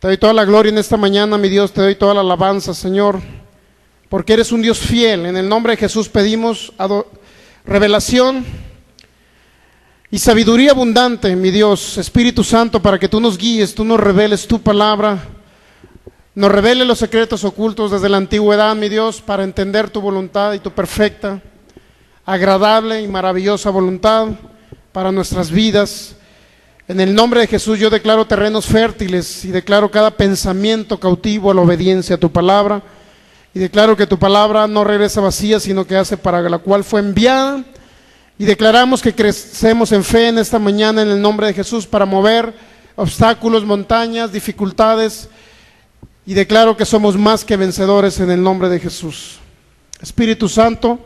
Te doy toda la gloria en esta mañana, mi Dios, te doy toda la alabanza, Señor, porque eres un Dios fiel. En el nombre de Jesús pedimos revelación y sabiduría abundante, mi Dios, Espíritu Santo, para que tú nos guíes, tú nos reveles tu palabra, nos revele los secretos ocultos desde la antigüedad, mi Dios, para entender tu voluntad y tu perfecta, agradable y maravillosa voluntad para nuestras vidas. En el nombre de Jesús yo declaro terrenos fértiles y declaro cada pensamiento cautivo a la obediencia a tu palabra, y declaro que tu palabra no regresa vacía, sino que hace para la cual fue enviada, y declaramos que crecemos en fe en esta mañana en el nombre de Jesús para mover obstáculos, montañas, dificultades, y declaro que somos más que vencedores en el nombre de Jesús. Espíritu Santo,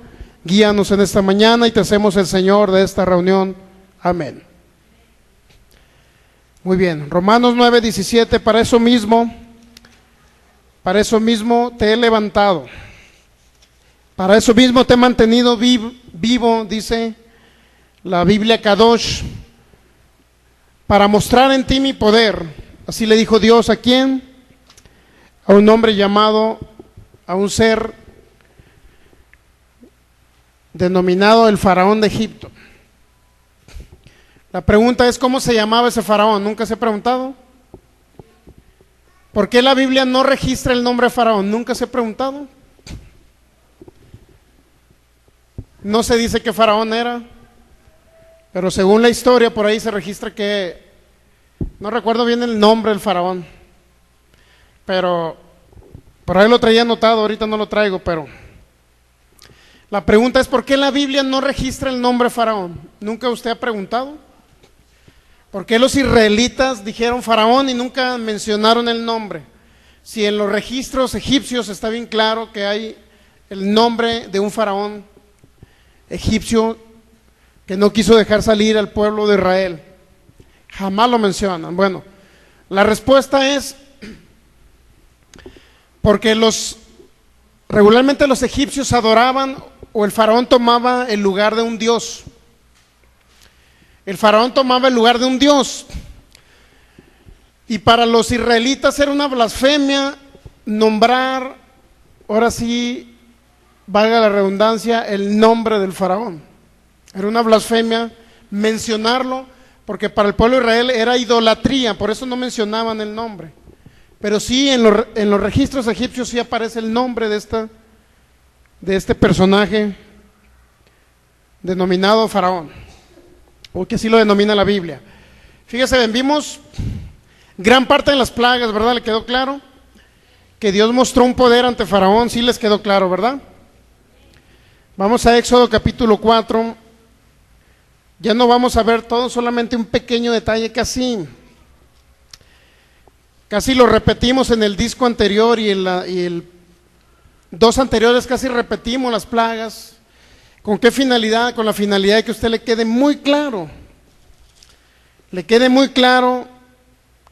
guíanos en esta mañana y te hacemos el Señor de esta reunión. Amén. Muy bien, Romanos 9:17, para eso mismo te he levantado, para eso mismo te he mantenido vivo, dice la Biblia Kadosh, para mostrar en ti mi poder. Así le dijo Dios, ¿a quién? A un hombre llamado, a un ser denominado el faraón de Egipto. La pregunta es, ¿cómo se llamaba ese faraón? ¿Nunca se ha preguntado? ¿Por qué la Biblia no registra el nombre de faraón? ¿Nunca se ha preguntado? No se dice qué faraón era, pero según la historia por ahí se registra que, no recuerdo bien el nombre del faraón, pero por ahí lo traía anotado, ahorita no lo traigo, pero la pregunta es, ¿por qué la Biblia no registra el nombre faraón? ¿Nunca usted ha preguntado? ¿Por qué los israelitas dijeron faraón y nunca mencionaron el nombre? Si en los registros egipcios está bien claro que hay el nombre de un faraón egipcio que no quiso dejar salir al pueblo de Israel. Jamás lo mencionan. Bueno, la respuesta es porque regularmente los egipcios adoraban, o el faraón tomaba el lugar de un dios. El faraón tomaba el lugar de un dios. Y para los israelitas era una blasfemia nombrar, ahora sí, valga la redundancia, el nombre del faraón. Era una blasfemia mencionarlo, porque para el pueblo de Israel era idolatría, por eso no mencionaban el nombre. Pero sí, en los registros egipcios sí aparece el nombre de este personaje denominado faraón, o que así lo denomina la Biblia. Fíjese, vimos gran parte de las plagas, ¿verdad? ¿Le quedó claro? Que Dios mostró un poder ante faraón, sí les quedó claro, ¿verdad? Vamos a Éxodo capítulo 4. Ya no vamos a ver todo, solamente un pequeño detalle, casi lo repetimos en el disco anterior y el dos anteriores, casi repetimos las plagas. ¿Con qué finalidad? Con la finalidad de que a usted le quede muy claro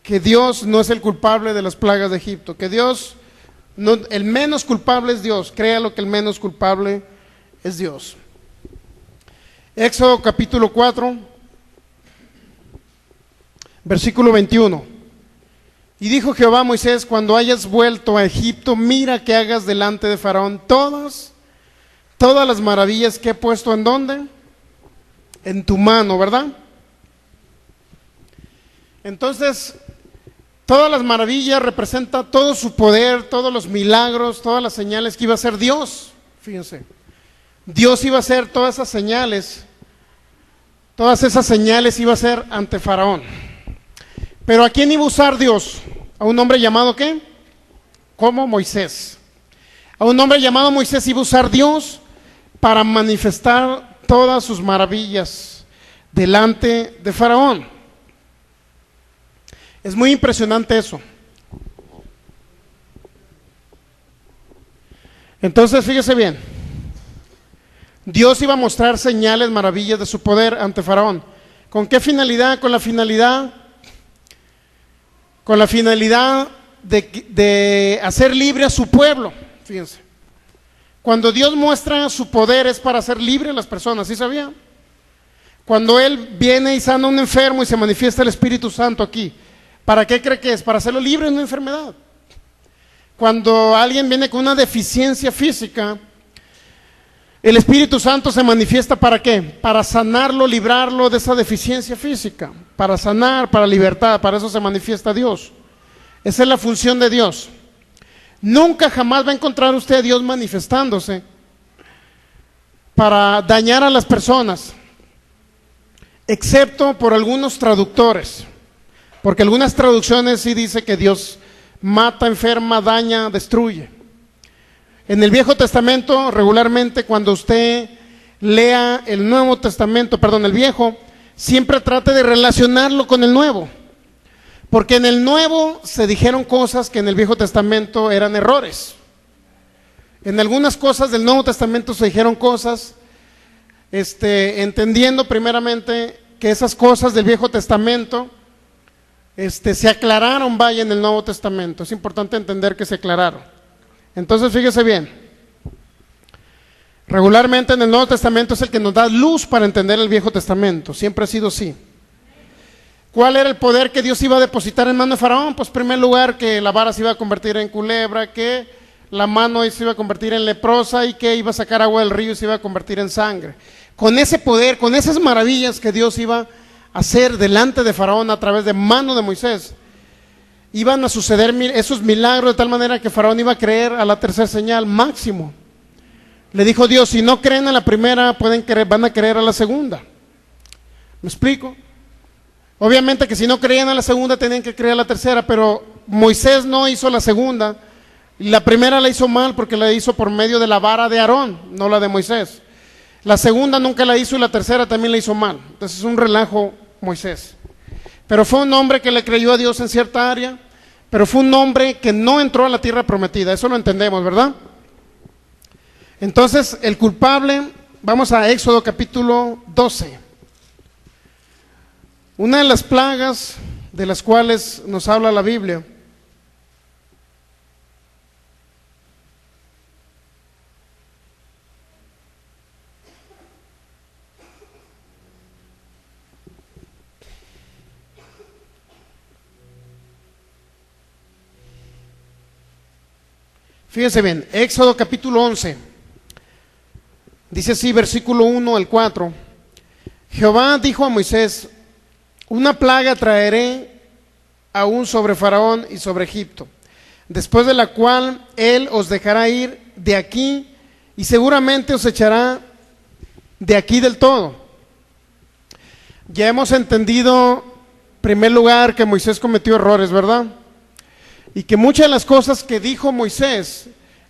que Dios no es el culpable de las plagas de Egipto, que Dios, no, el menos culpable es Dios, créalo que el menos culpable es Dios. Éxodo capítulo 4, versículo 21. Y dijo Jehová a Moisés, cuando hayas vuelto a Egipto, mira que hagas delante de Faraón todas las maravillas que he puesto, ¿en dónde? En tu mano, ¿verdad? Entonces, todas las maravillas representan todo su poder, todos los milagros, todas las señales que iba a hacer Dios. Fíjense, Dios iba a hacer todas esas señales iba a hacer ante Faraón. Pero ¿a quién iba a usar Dios? ¿A un hombre llamado qué? Como Moisés. A un hombre llamado Moisés iba a usar Dios para manifestar todas sus maravillas delante de Faraón. Es muy impresionante eso. Entonces, fíjese bien, Dios iba a mostrar señales, maravillas de su poder ante Faraón. ¿Con qué finalidad? Con la finalidad de hacer libre a su pueblo. Fíjense, cuando Dios muestra su poder es para hacer libre a las personas, ¿sí sabía? Cuando Él viene y sana a un enfermo y se manifiesta el Espíritu Santo aquí, ¿Para qué cree que es? Para hacerlo libre de una enfermedad. Cuando alguien viene con una deficiencia física, el Espíritu Santo se manifiesta ¿para qué? Para sanarlo, librarlo de esa deficiencia física, para sanar, para libertad, para eso se manifiesta Dios. Esa es la función de Dios. Nunca jamás va a encontrar usted a Dios manifestándose para dañar a las personas, excepto por algunos traductores, porque algunas traducciones sí dice que Dios mata, enferma, daña, destruye. En el Viejo Testamento, regularmente cuando usted lea el Nuevo Testamento, perdón, el Viejo, siempre trate de relacionarlo con el Nuevo, porque en el Nuevo se dijeron cosas que en el Viejo Testamento eran errores. En algunas cosas del Nuevo Testamento se dijeron cosas, entendiendo primeramente que esas cosas del Viejo Testamento se aclararon, vaya, en el Nuevo Testamento. Es importante entender que se aclararon. Entonces fíjese bien, regularmente en el Nuevo Testamento es el que nos da luz para entender el Viejo Testamento, siempre ha sido así. ¿Cuál era el poder que Dios iba a depositar en mano de Faraón? Pues en primer lugar que la vara se iba a convertir en culebra, que la mano se iba a convertir en leprosa y que iba a sacar agua del río y se iba a convertir en sangre. Con ese poder, con esas maravillas que Dios iba a hacer delante de Faraón a través de mano de Moisés, iban a suceder esos milagros de tal manera que Faraón iba a creer a la tercera señal máximo. Le dijo Dios, si no creen a la primera, van a creer a la segunda. ¿Me explico? Obviamente que si no creían a la segunda, tenían que creer a la tercera, pero Moisés no hizo la segunda. La primera la hizo mal porque la hizo por medio de la vara de Aarón, no la de Moisés. La segunda nunca la hizo y la tercera también la hizo mal. Entonces es un relajo Moisés. Pero fue un hombre que le creyó a Dios en cierta área, pero fue un hombre que no entró a la tierra prometida, eso lo entendemos, ¿verdad? Entonces, el culpable, vamos a Éxodo capítulo 12. Una de las plagas de las cuales nos habla la Biblia, fíjense bien, Éxodo capítulo 11, dice así, versículo 1 al 4, Jehová dijo a Moisés, una plaga traeré aún sobre Faraón y sobre Egipto, después de la cual él os dejará ir de aquí y seguramente os echará de aquí del todo. Ya hemos entendido, en primer lugar, que Moisés cometió errores, ¿verdad? Y que muchas de las cosas que dijo Moisés,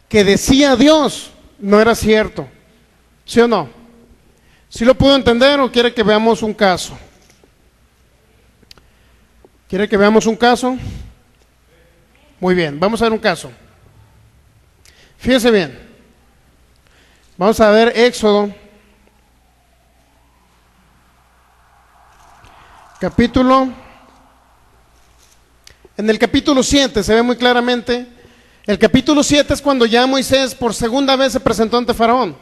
que decía Dios, no era cierto. ¿Sí o no? ¿Sí lo pudo entender o quiere que veamos un caso? ¿Quiere que veamos un caso? Muy bien, vamos a ver un caso. Fíjense bien. Vamos a ver Éxodo, en el capítulo 7 se ve muy claramente. El capítulo 7 es cuando ya Moisés por segunda vez se presentó ante Faraón.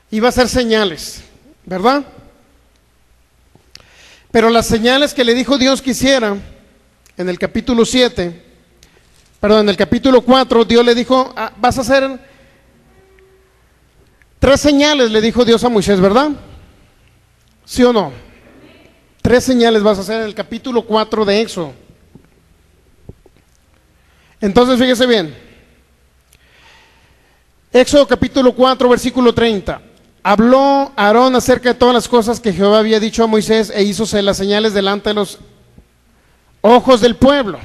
Iba a hacer señales, ¿verdad? Pero las señales que le dijo Dios que hiciera, en el capítulo 7, perdón, en el capítulo 4, Dios le dijo, vas a hacer 3 señales, le dijo Dios a Moisés, ¿verdad? ¿Sí o no? 3 señales vas a hacer en el capítulo 4 de Éxodo. Entonces fíjese bien, Éxodo capítulo 4 versículo 30, habló Aarón acerca de todas las cosas que Jehová había dicho a Moisés e hízose las señales delante de los ojos del pueblo.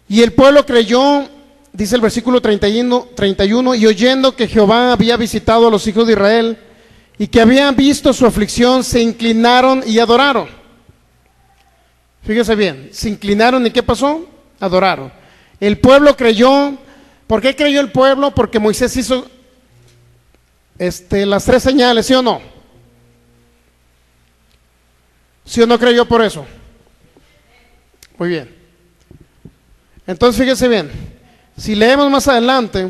Y el pueblo creyó, dice el versículo 31, y oyendo que Jehová había visitado a los hijos de Israel y que habían visto su aflicción, se inclinaron y adoraron. Fíjese bien, se inclinaron y ¿qué pasó? Adoraron. El pueblo creyó. ¿Por qué creyó el pueblo? Porque Moisés hizo las 3 señales, ¿sí o no? ¿Sí o no creyó por eso? Muy bien. Entonces fíjese bien, si leemos más adelante,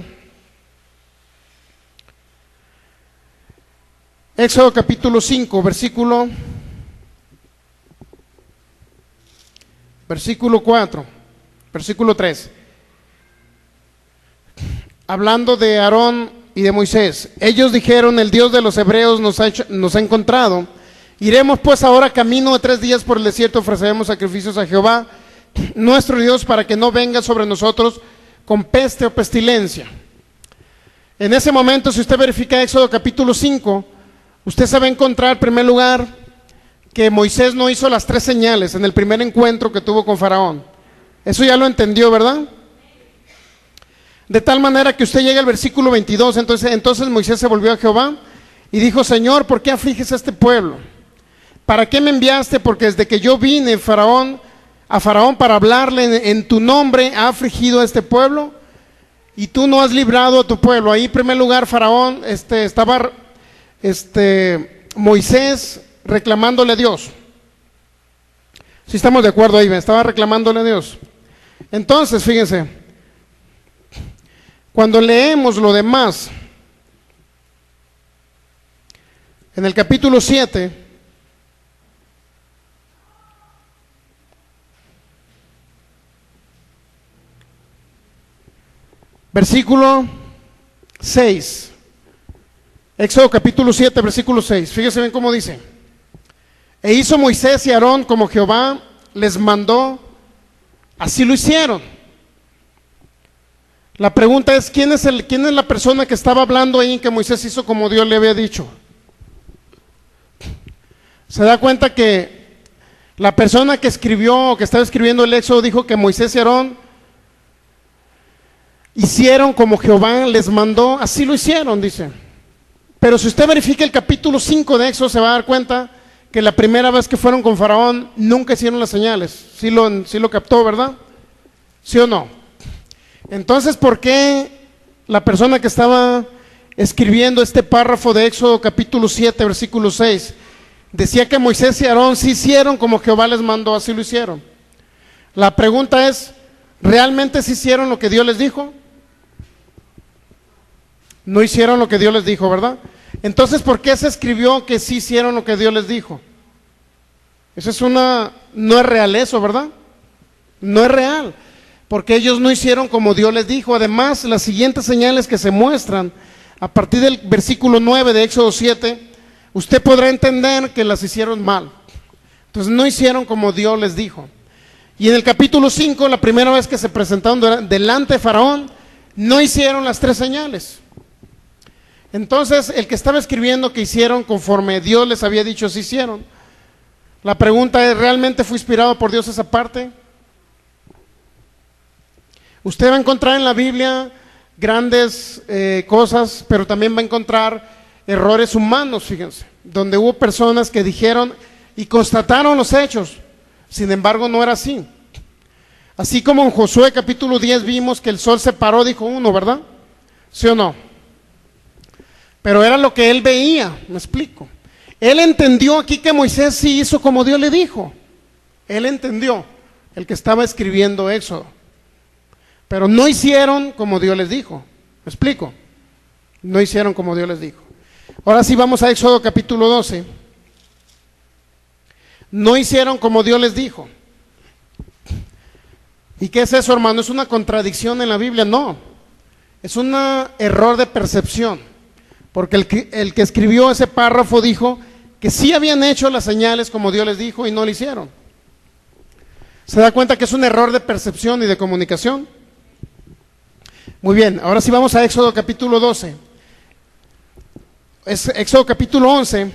Éxodo capítulo 5, versículo versículo 4, versículo 3. Hablando de Aarón y de Moisés, ellos dijeron: el Dios de los hebreos nos ha encontrado. Iremos pues ahora camino de 3 días por el desierto, ofreceremos sacrificios a Jehová nuestro Dios, para que no venga sobre nosotros con peste o pestilencia. En ese momento, si usted verifica Éxodo capítulo 5, usted se va a encontrar en primer lugar que Moisés no hizo las 3 señales en el primer encuentro que tuvo con Faraón. Eso ya lo entendió, ¿verdad? De tal manera que usted llega al versículo 22, entonces Moisés se volvió a Jehová y dijo: Señor, ¿por qué afliges a este pueblo? ¿Para qué me enviaste? Porque desde que yo vine a Faraón para hablarle en tu nombre, ha afligido a este pueblo, y tú no has librado a tu pueblo. Ahí en primer lugar Faraón estaba Moisés reclamándole a Dios. Si estamos de acuerdo ahí, estaba reclamándole a Dios. Entonces, fíjense, cuando leemos lo demás, en el capítulo 7, versículo 6, Éxodo capítulo 7, versículo 6, fíjense bien cómo dice: e hizo Moisés y Aarón como Jehová les mandó, así lo hicieron. La pregunta es: ¿quién es la persona que estaba hablando ahí que Moisés hizo como Dios le había dicho? Se da cuenta que la persona que escribió o que estaba escribiendo el Éxodo dijo que Moisés y Aarón hicieron como Jehová les mandó, así lo hicieron, dice. Pero si usted verifica el capítulo 5 de Éxodo, se va a dar cuenta que la primera vez que fueron con Faraón nunca hicieron las señales. Sí lo captó, ¿verdad? ¿Sí o no? Entonces, ¿por qué la persona que estaba escribiendo este párrafo de Éxodo capítulo 7, versículo 6, decía que Moisés y Aarón sí hicieron como Jehová les mandó, así lo hicieron? La pregunta es: ¿realmente sí hicieron lo que Dios les dijo? No hicieron lo que Dios les dijo, ¿verdad? Entonces, ¿por qué se escribió que sí hicieron lo que Dios les dijo? No es real eso, ¿verdad? No es real, porque ellos no hicieron como Dios les dijo. Además, las siguientes señales que se muestran a partir del versículo 9 de Éxodo 7, usted podrá entender que las hicieron mal. Entonces, no hicieron como Dios les dijo. Y en el capítulo 5, la primera vez que se presentaron delante de Faraón, no hicieron las 3 señales. Entonces, el que estaba escribiendo que hicieron conforme Dios les había dicho, sí hicieron. La pregunta es: ¿realmente fue inspirado por Dios esa parte? Usted va a encontrar en la Biblia grandes cosas, pero también va a encontrar errores humanos, fíjense, donde hubo personas que dijeron y constataron los hechos. Sin embargo, no era así. Así como en Josué capítulo 10 vimos que el sol se paró, dijo uno, ¿verdad? ¿Sí o no? Pero era lo que él veía, me explico. Él entendió aquí que Moisés sí hizo como Dios le dijo. Él entendió, el que estaba escribiendo Éxodo. Pero no hicieron como Dios les dijo. ¿Me explico? No hicieron como Dios les dijo. Ahora sí vamos a Éxodo capítulo 12. No hicieron como Dios les dijo. ¿Y qué es eso, hermano? ¿Es una contradicción en la Biblia? No. Es un error de percepción. Porque el que escribió ese párrafo dijo que sí habían hecho las señales como Dios les dijo y no lo hicieron. ¿Se da cuenta que es un error de percepción y de comunicación? Muy bien, ahora sí vamos a Éxodo capítulo 12. Es Éxodo capítulo 11,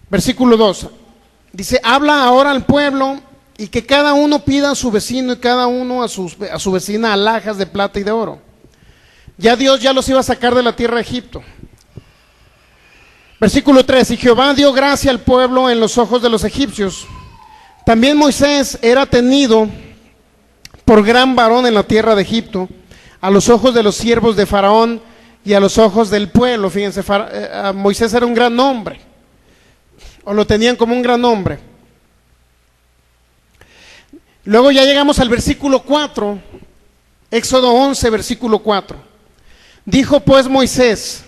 versículo 2. Dice: habla ahora al pueblo y que cada uno pida a su vecino y cada uno a su vecina alhajas de plata y de oro. Ya Dios ya los iba a sacar de la tierra de Egipto. Versículo 3: y Jehová dio gracia al pueblo en los ojos de los egipcios. También Moisés era tenido por gran varón en la tierra de Egipto, a los ojos de los siervos de Faraón y a los ojos del pueblo. Fíjense, Moisés era un gran hombre, o lo tenían como un gran hombre. Luego ya llegamos al versículo 4, Éxodo 11, versículo 4. Dijo pues Moisés,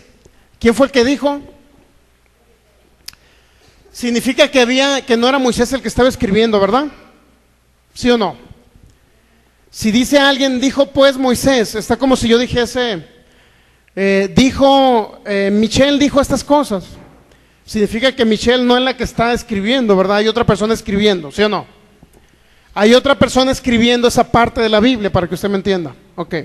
¿quién fue el que dijo? significa que no era Moisés el que estaba escribiendo, ¿verdad? ¿Sí o no? Si dice alguien, dijo pues Moisés, está como si yo dijese, Michelle dijo estas cosas. Significa que Michelle no es la que está escribiendo, ¿verdad? Hay otra persona escribiendo, ¿sí o no? Hay otra persona escribiendo esa parte de la Biblia, para que usted me entienda. Ok.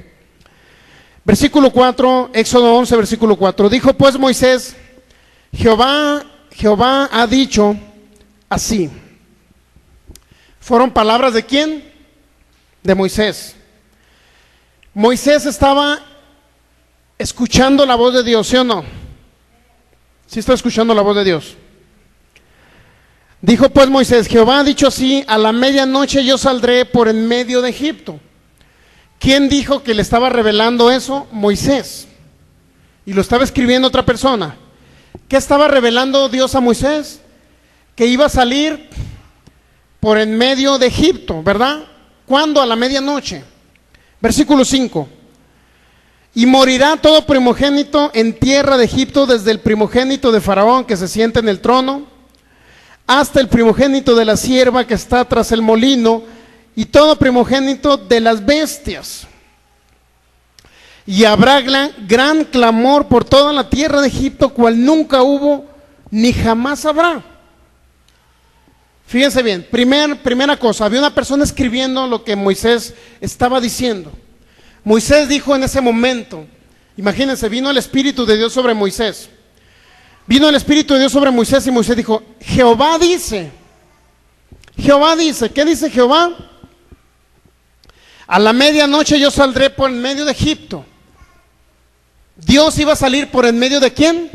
Versículo 4, Éxodo 11, versículo 4. Dijo pues Moisés, Jehová ha dicho así. ¿Fueron palabras de quién? De Moisés. Moisés estaba escuchando la voz de Dios, ¿sí o no? ¿Sí está escuchando la voz de Dios? Dijo pues Moisés, Jehová ha dicho así, a la medianoche yo saldré por en medio de Egipto. ¿Quién dijo que le estaba revelando eso? Moisés. Y lo estaba escribiendo otra persona. ¿Qué estaba revelando Dios a Moisés? Que iba a salir por en medio de Egipto, ¿verdad? ¿Cuándo? A la medianoche. Versículo 5. Y morirá todo primogénito en tierra de Egipto, desde el primogénito de Faraón que se sienta en el trono, hasta el primogénito de la sierva que está tras el molino, y todo primogénito de las bestias. Y habrá gran clamor por toda la tierra de Egipto, cual nunca hubo ni jamás habrá. Fíjense bien, primera cosa, había una persona escribiendo lo que Moisés estaba diciendo. Moisés dijo en ese momento, imagínense, vino el Espíritu de Dios sobre Moisés. Vino el Espíritu de Dios sobre Moisés y Moisés dijo, Jehová dice, ¿qué dice Jehová? A la medianoche yo saldré por en medio de Egipto. Dios iba a salir por en medio de ¿quién?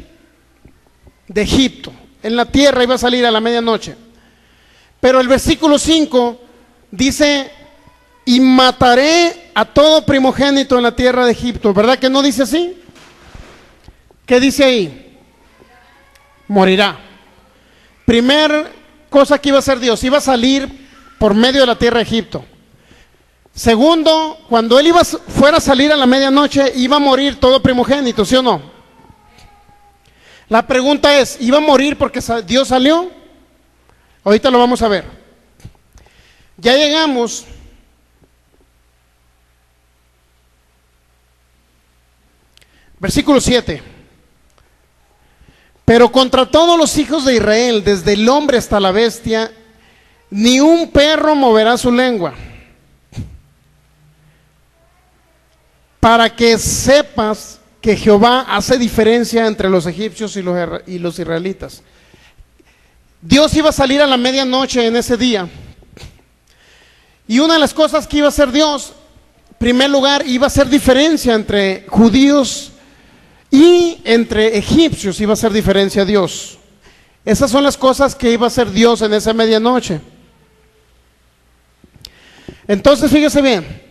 De Egipto. En la tierra iba a salir a la medianoche. Pero el versículo 5 dice, y mataré a todo primogénito en la tierra de Egipto. ¿Verdad que no dice así? ¿Qué dice ahí? Morirá. Primer cosa que iba a hacer Dios, iba a salir por medio de la tierra de Egipto. Segundo, cuando él fuera a salir a la medianoche, iba a morir todo primogénito, ¿sí o no? La pregunta es, ¿iba a morir porque Dios salió? Ahorita lo vamos a ver. Ya llegamos. Versículo 7. Pero contra todos los hijos de Israel, desde el hombre hasta la bestia, ni un perro moverá su lengua. Para que sepas que Jehová hace diferencia entre los egipcios y los israelitas. Dios iba a salir a la medianoche en ese día. Y una de las cosas que iba a hacer Dios, en primer lugar, iba a hacer diferencia entre judíos y entre egipcios, iba a hacer diferencia Dios. Esas son las cosas que iba a hacer Dios en esa medianoche. Entonces, fíjese bien.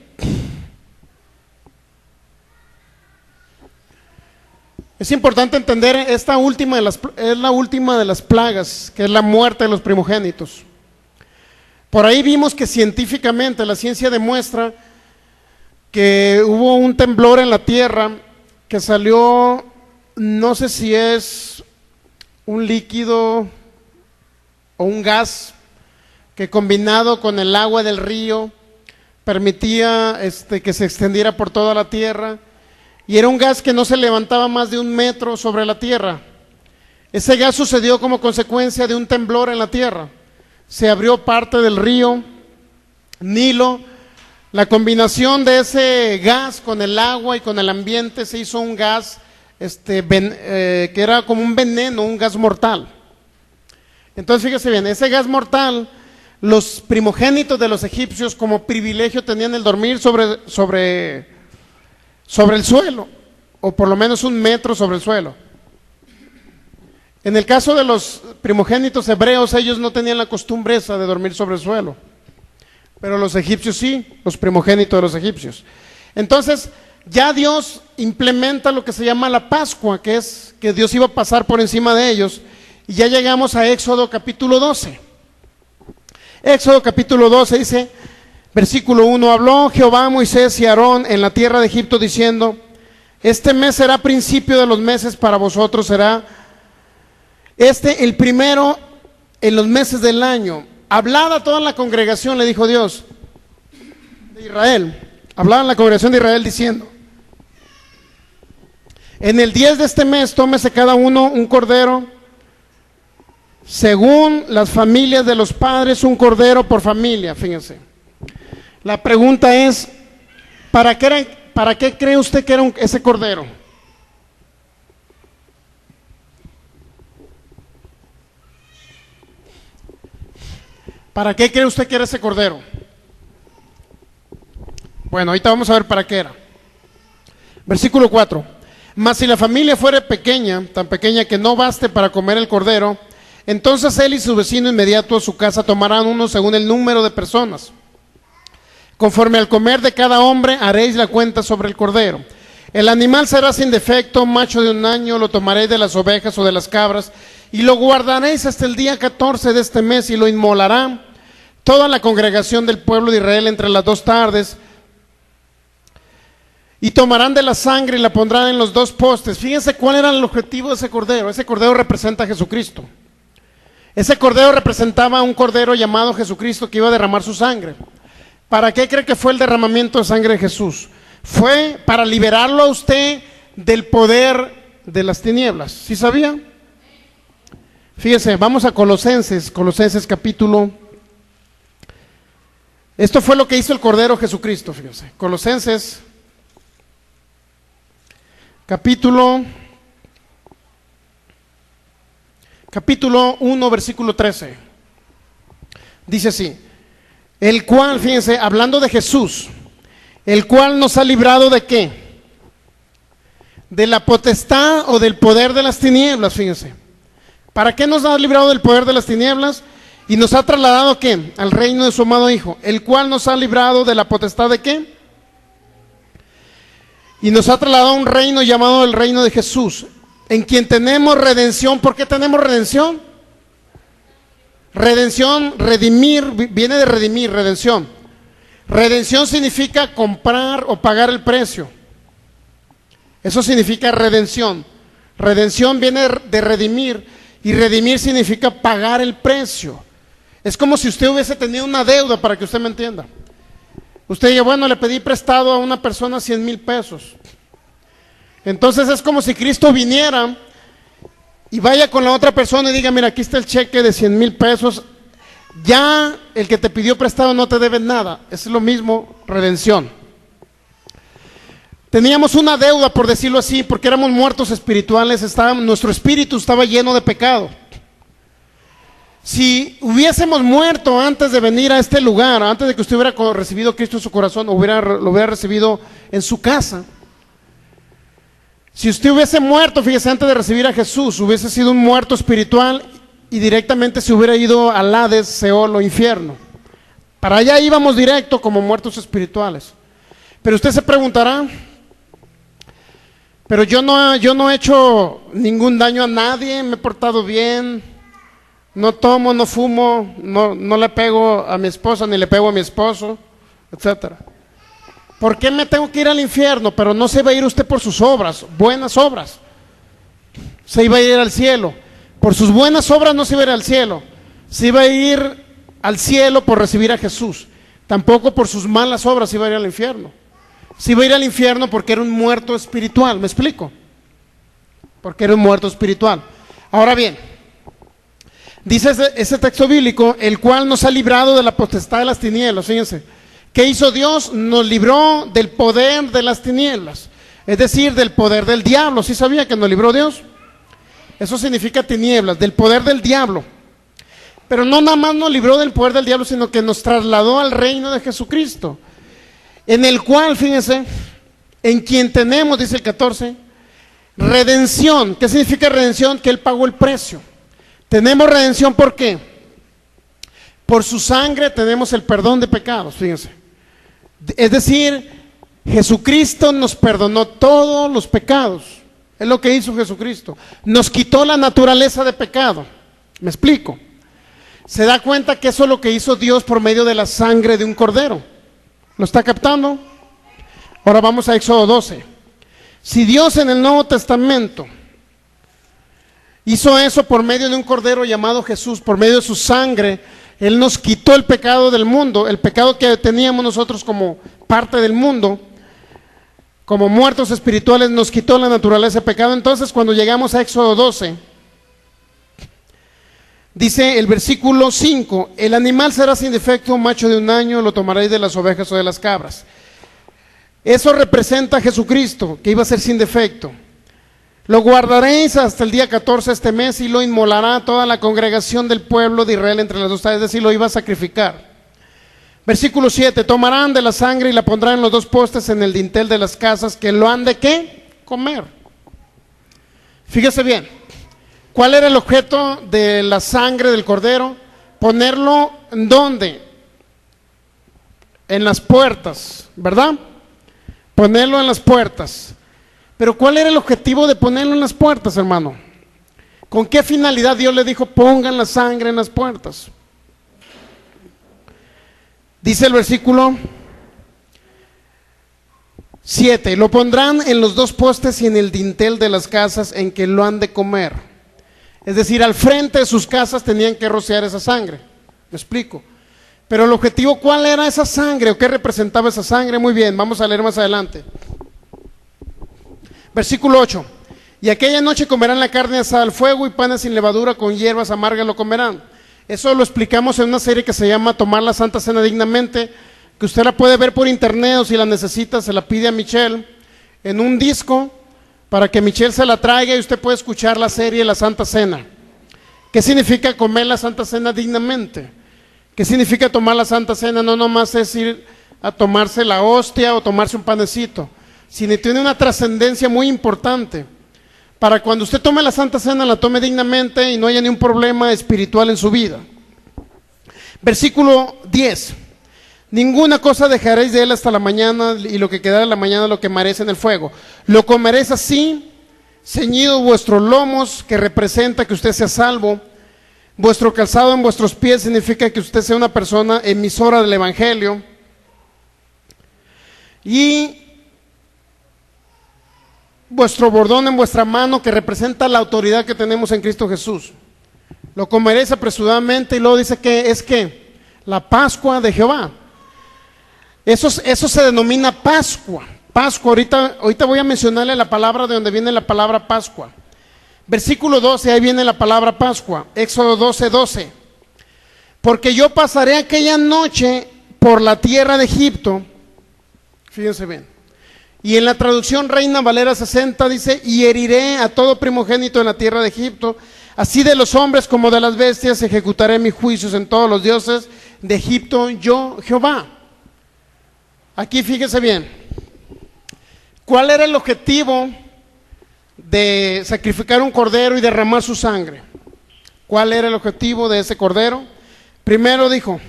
Es importante entender es la última de las plagas, que es la muerte de los primogénitos. Por ahí vimos que científicamente la ciencia demuestra que hubo un temblor en la tierra que salió, no sé si es un líquido o un gas, que combinado con el agua del río permitía que se extendiera por toda la tierra. Y era un gas que no se levantaba más de 1 metro sobre la tierra. Ese gas sucedió como consecuencia de un temblor en la tierra. Se abrió parte del río Nilo. La combinación de ese gas con el agua y con el ambiente se hizo un gas que era como un veneno, un gas mortal. Entonces fíjese bien, ese gas mortal, los primogénitos de los egipcios como privilegio tenían el dormir sobre el suelo, o por lo menos 1 metro sobre el suelo. En el caso de los primogénitos hebreos, ellos no tenían la costumbre esa de dormir sobre el suelo, pero los egipcios sí, los primogénitos de los egipcios. Entonces, ya Dios implementa lo que se llama la Pascua, que es que Dios iba a pasar por encima de ellos, y ya llegamos a Éxodo capítulo 12. Éxodo capítulo 12 dice, versículo 1, habló Jehová a Moisés y a Aarón en la tierra de Egipto diciendo, este mes será principio de los meses para vosotros, será el primero en los meses del año. Hablad a toda la congregación, le dijo Dios, de Israel. Hablaba en la congregación de Israel diciendo: en el 10 de este mes tómese cada uno un cordero, según las familias de los padres, un cordero por familia. Fíjense, la pregunta es, ¿para qué cree usted que era ese cordero? ¿Para qué cree usted que era ese cordero? Bueno, ahorita vamos a ver para qué era. Versículo 4. Mas si la familia fuere pequeña, tan pequeña que no baste para comer el cordero, entonces él y su vecino inmediato a su casa tomarán uno según el número de personas. Conforme al comer de cada hombre haréis la cuenta sobre el cordero. El animal será sin defecto, macho de 1 año, lo tomaréis de las ovejas o de las cabras, y lo guardaréis hasta el día 14 de este mes, y lo inmolará toda la congregación del pueblo de Israel entre las 2 tardes, y tomarán de la sangre y la pondrán en los 2 postes. Fíjense cuál era el objetivo de ese cordero. Ese cordero representa a Jesucristo. Ese cordero representaba a un cordero llamado Jesucristo que iba a derramar su sangre. ¿Para qué cree que fue el derramamiento de sangre de Jesús? Fue para liberarlo a usted del poder de las tinieblas. ¿Sí sabía? Fíjense, vamos a Colosenses capítulo. Esto fue lo que hizo el cordero Jesucristo, fíjense. Colosenses capítulo 1, versículo 13. Dice así: el cual, fíjense, hablando de Jesús, el cual nos ha librado ¿de qué? De la potestad o del poder de las tinieblas, fíjense. ¿Para qué nos ha librado del poder de las tinieblas? Y nos ha trasladado ¿qué? Al reino de su amado Hijo, el cual nos ha librado de la potestad ¿de qué? Y nos ha trasladado a un reino llamado el reino de Jesús, en quien tenemos redención. ¿Por qué tenemos redención? Redención, redimir, viene de redimir, redención. Redención significa comprar o pagar el precio. Eso significa redención. Redención viene de redimir, y redimir significa pagar el precio. Es como si usted hubiese tenido una deuda, para que usted me entienda. Usted dice, bueno, le pedí prestado a una persona 100,000 pesos. Entonces es como si Cristo viniera y vaya con la otra persona y diga, mira, aquí está el cheque de 100,000 pesos. Ya el que te pidió prestado no te debe nada. Es lo mismo, redención. Teníamos una deuda, por decirlo así, porque éramos muertos espirituales. Nuestro espíritu estaba lleno de pecado. Si hubiésemos muerto antes de venir a este lugar, antes de que usted hubiera recibido a Cristo en su corazón, lo hubiera recibido en su casa. Si usted hubiese muerto, fíjese, antes de recibir a Jesús, hubiese sido un muerto espiritual y directamente se hubiera ido al Hades, Seol o infierno. Para allá íbamos directo como muertos espirituales. Pero usted se preguntará, pero yo no he hecho ningún daño a nadie, me he portado bien, no tomo, no fumo, no le pego a mi esposa ni le pego a mi esposo, etcétera. ¿Por qué me tengo que ir al infierno? Pero no se va a ir usted por sus obras, buenas obras. Se iba a ir al cielo. Por sus buenas obras no se iba a ir al cielo. Se iba a ir al cielo por recibir a Jesús. Tampoco por sus malas obras se iba a ir al infierno. Se iba a ir al infierno porque era un muerto espiritual. ¿Me explico? Porque era un muerto espiritual. Ahora bien, dice ese texto bíblico, el cual nos ha librado de la potestad de las tinieblas. Fíjense. ¿Qué hizo Dios? Nos libró del poder de las tinieblas, es decir, del poder del diablo. ¿Sí sabía que nos libró Dios? Eso significa tinieblas, del poder del diablo. Pero no nada más nos libró del poder del diablo, sino que nos trasladó al reino de Jesucristo, en el cual, fíjense, en quien tenemos, dice el 14, redención. ¿Qué significa redención? Que Él pagó el precio. Tenemos redención, ¿por qué? Por su sangre tenemos el perdón de pecados, fíjense. Es decir, Jesucristo nos perdonó todos los pecados. Es lo que hizo Jesucristo. Nos quitó la naturaleza de pecado. ¿Me explico? Se da cuenta que eso es lo que hizo Dios por medio de la sangre de un cordero. ¿Lo está captando? Ahora vamos a Éxodo 12. Si Dios en el Nuevo Testamento Hizo eso por medio de un cordero llamado Jesús, por medio de su sangre. Él nos quitó el pecado del mundo, el pecado que teníamos nosotros como parte del mundo. Como muertos espirituales nos quitó la naturaleza de pecado. Entonces cuando llegamos a Éxodo 12, dice el versículo 5, el animal será sin defecto, macho de 1 año, lo tomaréis de las ovejas o de las cabras. Eso representa a Jesucristo, que iba a ser sin defecto. Lo guardaréis hasta el día 14 de este mes y lo inmolará toda la congregación del pueblo de Israel entre las dos tardes, es decir, lo iba a sacrificar. Versículo 7, tomarán de la sangre y la pondrán en los 2 postes en el dintel de las casas que lo han de ¿qué? Comer. Fíjese bien, ¿cuál era el objeto de la sangre del cordero? Ponerlo ¿en dónde? En las puertas, ¿verdad? Ponerlo en las puertas. Pero ¿cuál era el objetivo de ponerlo en las puertas, hermano? ¿Con qué finalidad Dios le dijo pongan la sangre en las puertas? Dice el versículo 7, lo pondrán en los 2 postes y en el dintel de las casas en que lo han de comer. Es decir, al frente de sus casas tenían que rociar esa sangre. ¿Me explico? Pero el objetivo, ¿cuál era esa sangre o qué representaba esa sangre? Muy bien, vamos a leer más adelante. Versículo 8, y aquella noche comerán la carne asada al fuego y panes sin levadura con hierbas amargas lo comerán. Eso lo explicamos en una serie que se llama Tomar la Santa Cena Dignamente, que usted la puede ver por internet o si la necesita se la pide a Michelle en un disco para que Michelle se la traiga y usted puede escuchar la serie La Santa Cena. ¿Qué significa comer la Santa Cena dignamente? ¿Qué significa tomar la Santa Cena? No nomás es ir a tomarse la hostia o tomarse un panecito, sino tiene una trascendencia muy importante. Para cuando usted tome la Santa Cena, la tome dignamente y no haya ningún problema espiritual en su vida. Versículo 10. Ninguna cosa dejaréis de él hasta la mañana, y lo que quedara de la mañana lo quemaréis en el fuego. Lo comeréis así, ceñido vuestros lomos, que representa que usted sea salvo. Vuestro calzado en vuestros pies significa que usted sea una persona emisora del evangelio. Y vuestro bordón en vuestra mano, que representa la autoridad que tenemos en Cristo Jesús. Lo comeréis apresuradamente, y luego dice que es que la Pascua de Jehová. Eso se denomina Pascua. Pascua, ahorita voy a mencionarle la palabra de donde viene la palabra Pascua. Versículo 12, ahí viene la palabra Pascua. Éxodo 12:12. Porque yo pasaré aquella noche por la tierra de Egipto. Fíjense bien. Y en la traducción Reina Valera 60 dice, y heriré a todo primogénito en la tierra de Egipto, así de los hombres como de las bestias, ejecutaré mis juicios en todos los dioses de Egipto, yo Jehová. Aquí fíjese bien, ¿cuál era el objetivo de sacrificar un cordero y derramar su sangre? ¿Cuál era el objetivo de ese cordero? Primero dijo,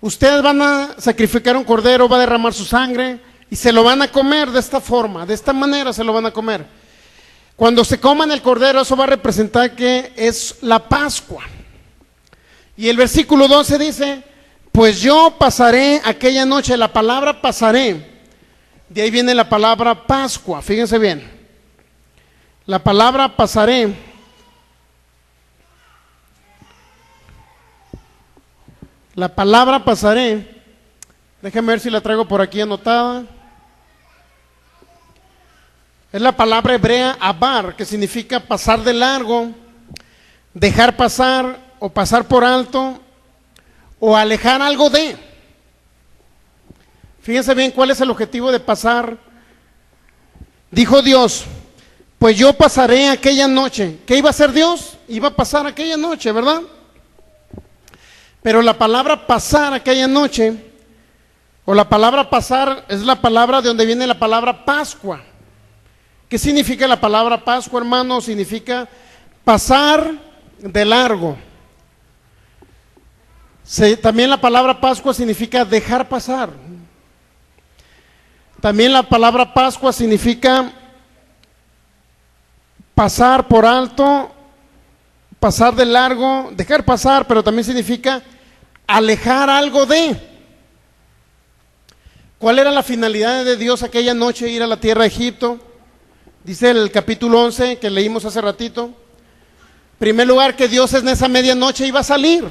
ustedes van a sacrificar un cordero, va a derramar su sangre, y se lo van a comer de esta forma, de esta manera se lo van a comer. Cuando se coman el cordero, eso va a representar que es la Pascua. Y el versículo 12 dice, pues yo pasaré aquella noche, la palabra pasaré, de ahí viene la palabra Pascua, fíjense bien. La palabra pasaré déjenme ver si la traigo por aquí anotada. Es la palabra hebrea abar, que significa pasar de largo, dejar pasar o pasar por alto o alejar algo de. Fíjense bien cuál es el objetivo de pasar. Dijo Dios, pues yo pasaré aquella noche. ¿Qué iba a hacer Dios? Iba a pasar aquella noche, ¿verdad? Pero la palabra pasar aquella noche, o la palabra pasar, es la palabra de donde viene la palabra Pascua. ¿Qué significa la palabra Pascua, hermano? Significa pasar de largo. También la palabra Pascua significa dejar pasar. También la palabra Pascua significa pasar por alto, pasar de largo, dejar pasar, pero también significa alejar algo de. ¿Cuál era la finalidad de Dios aquella noche ir a la tierra de Egipto? Dice el capítulo 11 que leímos hace ratito, En primer lugar, que Dios en esa medianoche iba a salir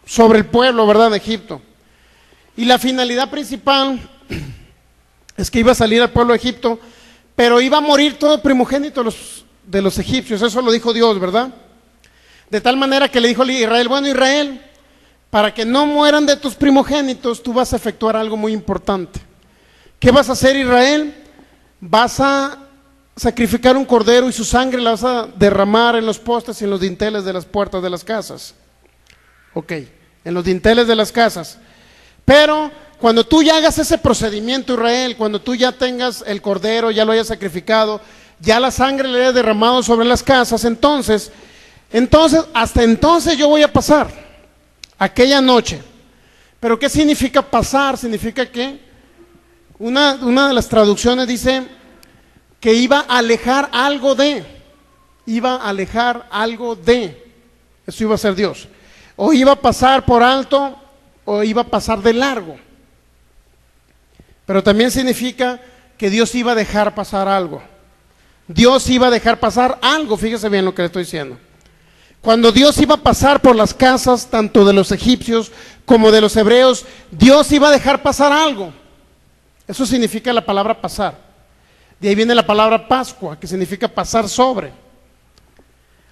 sobre el pueblo, ¿verdad?, de Egipto. Y la finalidad principal es que iba a salir al pueblo de Egipto, pero iba a morir todo primogénito de los egipcios. Eso lo dijo Dios, ¿verdad? De tal manera que le dijo a Israel: bueno, Israel, para que no mueran de tus primogénitos, tú vas a efectuar algo muy importante. ¿Qué vas a hacer, Israel? Vas a sacrificar un cordero y su sangre la vas a derramar en los postes y en los dinteles de las puertas de las casas. Ok, en los dinteles de las casas. Pero cuando tú ya hagas ese procedimiento, Israel, cuando tú ya tengas el cordero, ya lo hayas sacrificado, ya la sangre le hayas derramado sobre las casas, entonces, hasta entonces yo voy a pasar aquella noche. ¿Pero qué significa pasar? Significa que una de las traducciones dice que iba a alejar algo de, eso iba a ser Dios. O iba a pasar por alto, o iba a pasar de largo. Pero también significa que Dios iba a dejar pasar algo. Dios iba a dejar pasar algo, fíjese bien lo que le estoy diciendo. Cuando Dios iba a pasar por las casas, tanto de los egipcios como de los hebreos, Dios iba a dejar pasar algo. Eso significa la palabra pasar. De ahí viene la palabra Pascua, que significa pasar sobre,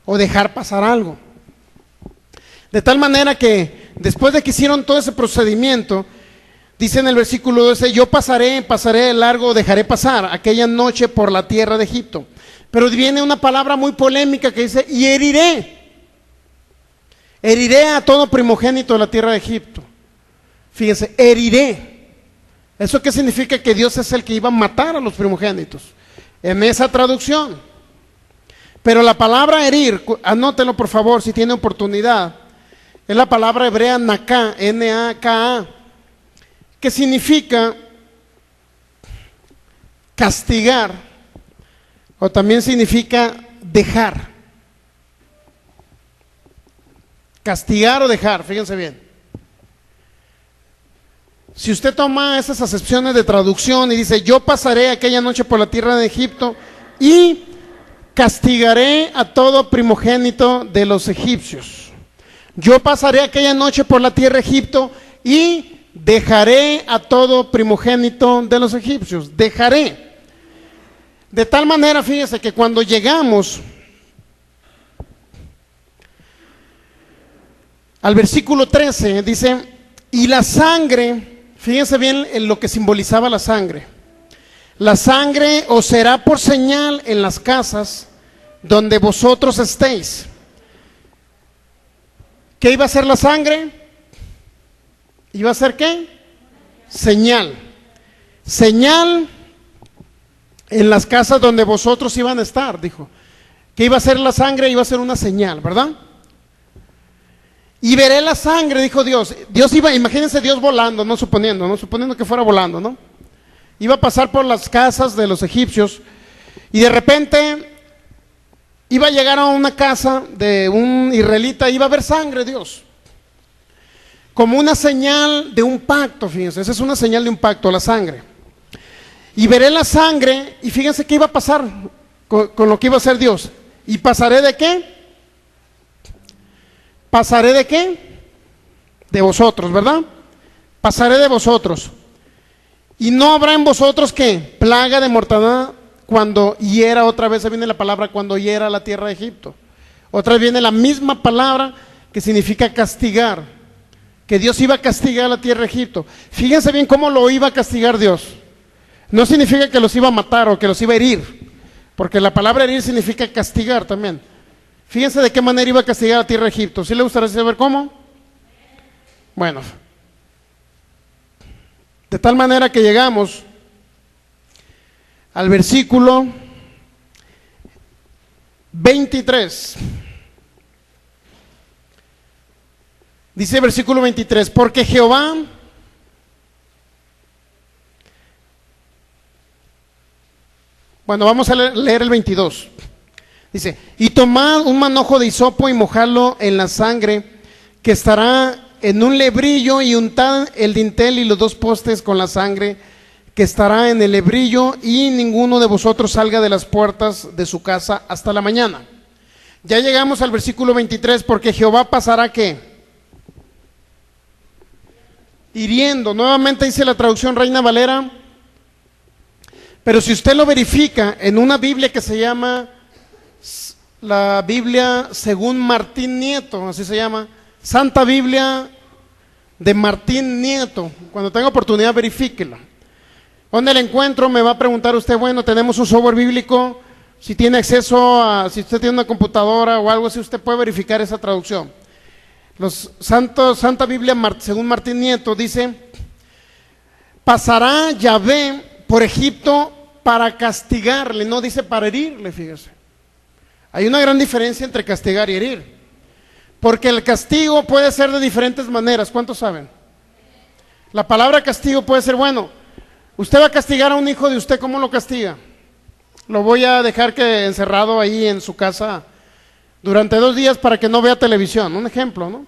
o dejar pasar algo. De tal manera que después de que hicieron todo ese procedimiento, dice en el versículo 12: yo pasaré de largo, dejaré pasar aquella noche por la tierra de Egipto. Pero viene una palabra muy polémica que dice: y heriré a todo primogénito de la tierra de Egipto. Fíjense, heriré. ¿Eso qué significa? Que Dios es el que iba a matar a los primogénitos, en esa traducción. Pero la palabra herir, anótelo por favor si tiene oportunidad, es la palabra hebrea naká, N-A-K-A, que significa castigar, o también significa dejar. Castigar o dejar, fíjense bien. Si usted toma esas acepciones de traducción y dice: yo pasaré aquella noche por la tierra de Egipto y castigaré a todo primogénito de los egipcios. Yo pasaré aquella noche por la tierra de Egipto y dejaré a todo primogénito de los egipcios. Dejaré. De tal manera, fíjese, que cuando llegamos al versículo 13, dice: y la sangre, fíjense bien en lo que simbolizaba la sangre. La sangre os será por señal en las casas donde vosotros estéis. ¿Qué iba a ser la sangre? ¿Iba a ser qué? Señal. Señal en las casas donde vosotros iban a estar, dijo. ¿Qué iba a ser la sangre? Iba a ser una señal, ¿verdad? Y veré la sangre, dijo Dios. Dios iba, imagínense Dios volando, suponiendo que fuera volando, ¿no? Iba a pasar por las casas de los egipcios y de repente iba a llegar a una casa de un israelita, iba a haber sangre, Dios. Como una señal de un pacto, fíjense, esa es una señal de un pacto, la sangre. Y veré la sangre, y fíjense qué iba a pasar con lo que iba a hacer Dios. ¿Y pasaré de qué? ¿Pasaré de qué? De vosotros, ¿verdad? Pasaré de vosotros. Y no habrá en vosotros, ¿qué? Plaga de mortandad cuando hiera, otra vez viene la palabra cuando hiera la tierra de Egipto. Otra vez viene la misma palabra que significa castigar. Que Dios iba a castigar la tierra de Egipto. Fíjense bien cómo lo iba a castigar Dios. No significa que los iba a matar o que los iba a herir, porque la palabra herir significa castigar también. Fíjense de qué manera iba a castigar a la tierra de Egipto. ¿Sí le gustaría saber cómo? Bueno, de tal manera que llegamos al versículo 23. Dice el versículo 23, porque Jehová bueno, vamos a leer el 22. Dice, y tomad un manojo de hisopo y mojadlo en la sangre que estará en un lebrillo y untad el dintel y los dos postes con la sangre que estará en el lebrillo, y ninguno de vosotros salga de las puertas de su casa hasta la mañana. Ya llegamos al versículo 23, porque Jehová pasará ¿qué? Hiriendo. Nuevamente dice la traducción Reina Valera, pero si usted lo verifica en una Biblia que se llama la Biblia según Martín Nieto, así se llama, Santa Biblia de Martín Nieto, cuando tenga oportunidad verifíquela. ¿Dónde la encuentro? Me va a preguntar usted, bueno, tenemos un software bíblico, si tiene acceso a, si usted tiene una computadora o algo así, usted puede verificar esa traducción. Santa Biblia según Martín Nieto dice, pasará Yahvé por Egipto para castigarle, no dice para herirle, fíjese. Hay una gran diferencia entre castigar y herir, porque el castigo puede ser de diferentes maneras. ¿Cuántos saben? La palabra castigo puede ser, bueno, usted va a castigar a un hijo de usted, ¿cómo lo castiga? Lo voy a dejar que encerrado ahí en su casa durante 2 días para que no vea televisión, un ejemplo, ¿no?